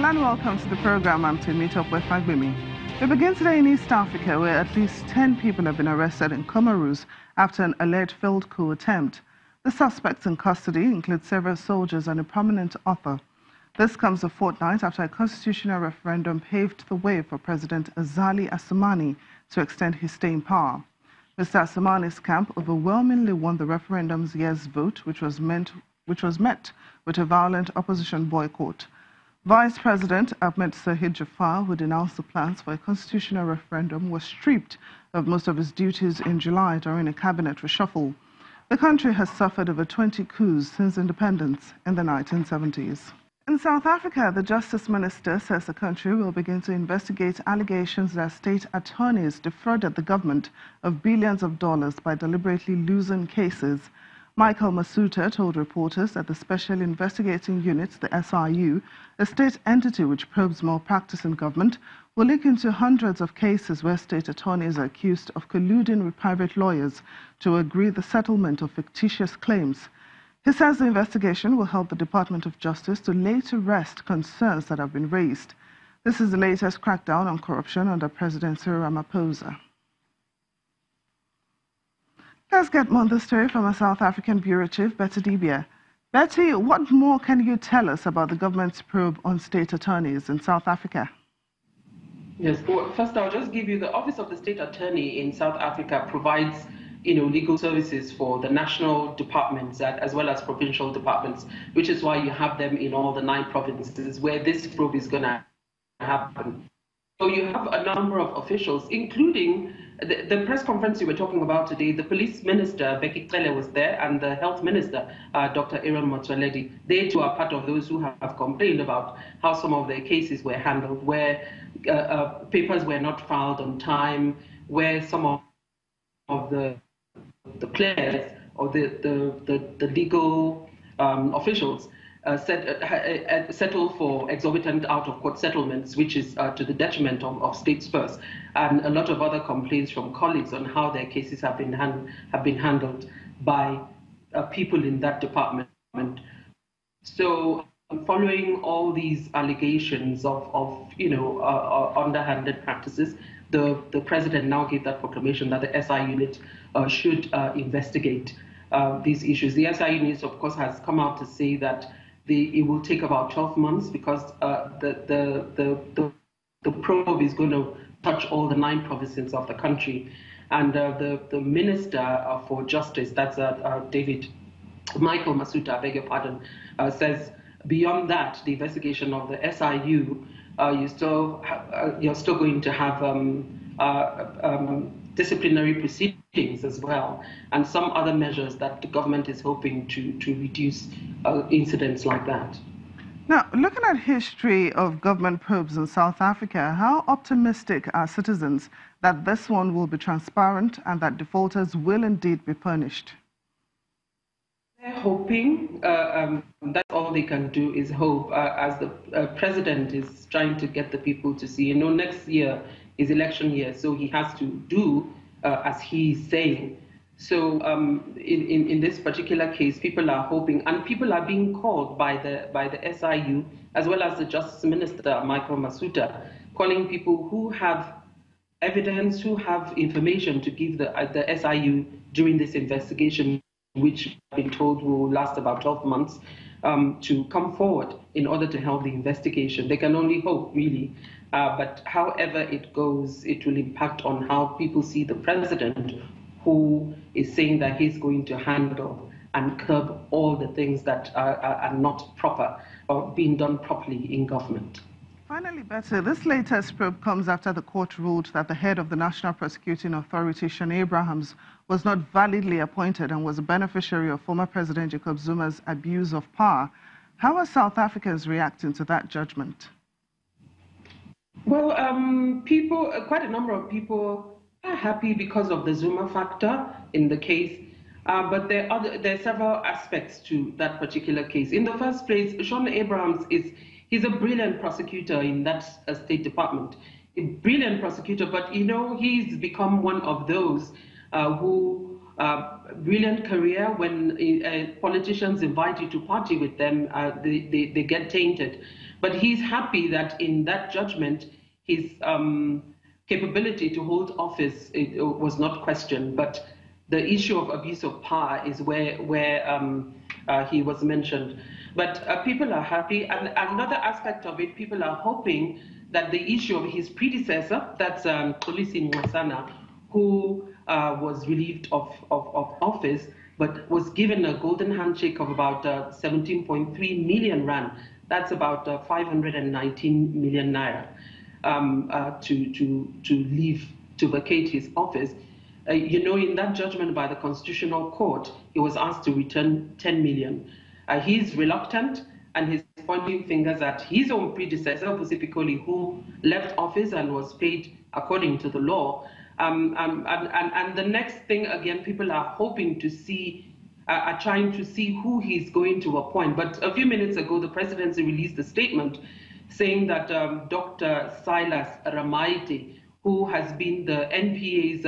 Hello and welcome to the program. I'm Timito Fagbemi. We begin today in East Africa, where at least 10 people have been arrested in Comoros after an alleged failed coup attempt. The suspects in custody include several soldiers and a prominent author. This comes a fortnight after a constitutional referendum paved the way for President Azali Assoumani to extend his stay in power. Mr. Assoumani's camp overwhelmingly won the referendum's yes vote, which was met with a violent opposition boycott. Vice President Ahmed Sahid Jafar, who denounced the plans for a constitutional referendum, was stripped of most of his duties in July during a cabinet reshuffle. The country has suffered over 20 coups since independence in the 1970s. In South Africa, the Justice Minister says the country will begin to investigate allegations that state attorneys defrauded the government of billions of dollars by deliberately losing cases. Michael Masuta told reporters that the Special Investigating Unit, the SIU, a state entity which probes malpractice in government, will look into hundreds of cases where state attorneys are accused of colluding with private lawyers to agree the settlement of fictitious claims. He says the investigation will help the Department of Justice to lay to rest concerns that have been raised. This is the latest crackdown on corruption under President Cyril Ramaphosa. Let's get more on the story from our South African Bureau Chief, Betty Dibia. Betty, what more can you tell us about the government's probe on state attorneys in South Africa? Yes, well, first I'll just give you the Office of the State Attorney in South Africa provides legal services for the national departments as well as provincial departments, which is why you have them in all the 9 provinces where this probe is going to happen. So you have a number of officials, including the press conference you were talking about today. The police minister, Becky Cele, was there, and the health minister, Dr. Aaron Motsoaledi. They too are part of those who have complained about how some of their cases were handled, where papers were not filed on time, where some of the players or the legal officials settle for exorbitant out-of-court settlements, which is to the detriment of states first, and a lot of other complaints from colleagues on how their cases have been handled by people in that department. So, following all these allegations of underhanded practices, the president now gave that proclamation that the SI unit should investigate these issues. The SI unit, of course, has come out to say that it will take about 12 months because the probe is going to touch all the 9 provinces of the country. And the Minister for Justice, that's Michael Masuta, I beg your pardon, says beyond that, the investigation of the SIU, you're still going to have disciplinary proceedings as well, and some other measures that the government is hoping to reduce incidents like that. Now, looking at history of government probes in South Africa, how optimistic are citizens that this one will be transparent and that defaulters will indeed be punished? They're hoping. That's all they can do is hope, as the president is trying to get the people to see, next year is election year, so he has to do as he's saying. So in this particular case, people are hoping, and people are being called by the SIU as well as the Justice Minister Michael Masuta, calling people who have evidence, who have information to give the SIU during this investigation, which I've been told will last about 12 months, to come forward in order to help the investigation. They can only hope, really. But however it goes, it will impact on how people see the president, who is saying that he's going to handle and curb all the things that are not proper or being done properly in government. Finally, Betty, this latest probe comes after the court ruled that the head of the National Prosecuting Authority, Shane Abrahams, was not validly appointed and was a beneficiary of former President Jacob Zuma's abuse of power. How are South Africans reacting to that judgment? Well, quite a number of people are happy because of the Zuma factor in the case, but there are several aspects to that particular case. In the first place, Shane Abrahams he's a brilliant prosecutor in that State Department, a brilliant prosecutor, but he's become one of those who brilliant career. When politicians invite you to party with them, they get tainted. But he's happy that in that judgment, his capability to hold office was not questioned, but the issue of abuse of power is where he was mentioned. But people are happy, and another aspect of it, people are hoping that the issue of his predecessor, that's Kolisi Mwasana, who was relieved of office, but was given a golden handshake of about 17.3 million rand. That's about 519 million naira to vacate his office. You know, in that judgment by the Constitutional Court, he was asked to return 10 million. He's reluctant, and he's pointing fingers at his own predecessor, Pusipikoli, who left office and was paid according to the law. And the next thing, again, people are hoping to see, are trying to see who he's going to appoint. But a few minutes ago, the presidency released a statement saying that Dr. Silas Ramaite, who has been the NPA's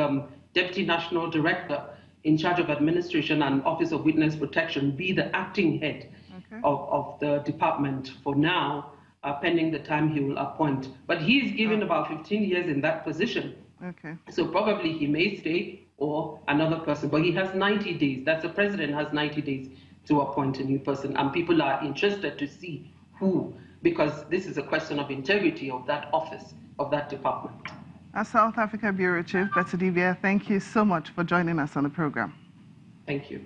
Deputy National Director in charge of administration and Office of Witness Protection, be the acting head of the department for now, pending the time he will appoint. But he's given about 15 years in that position. So probably he may stay or another person, but he has 90 days. That's the president has 90 days to appoint a new person, and people are interested to see who, because this is a question of integrity of that office, of that department. Our South Africa Bureau Chief, Betty Divia, thank you so much for joining us on the program. Thank you.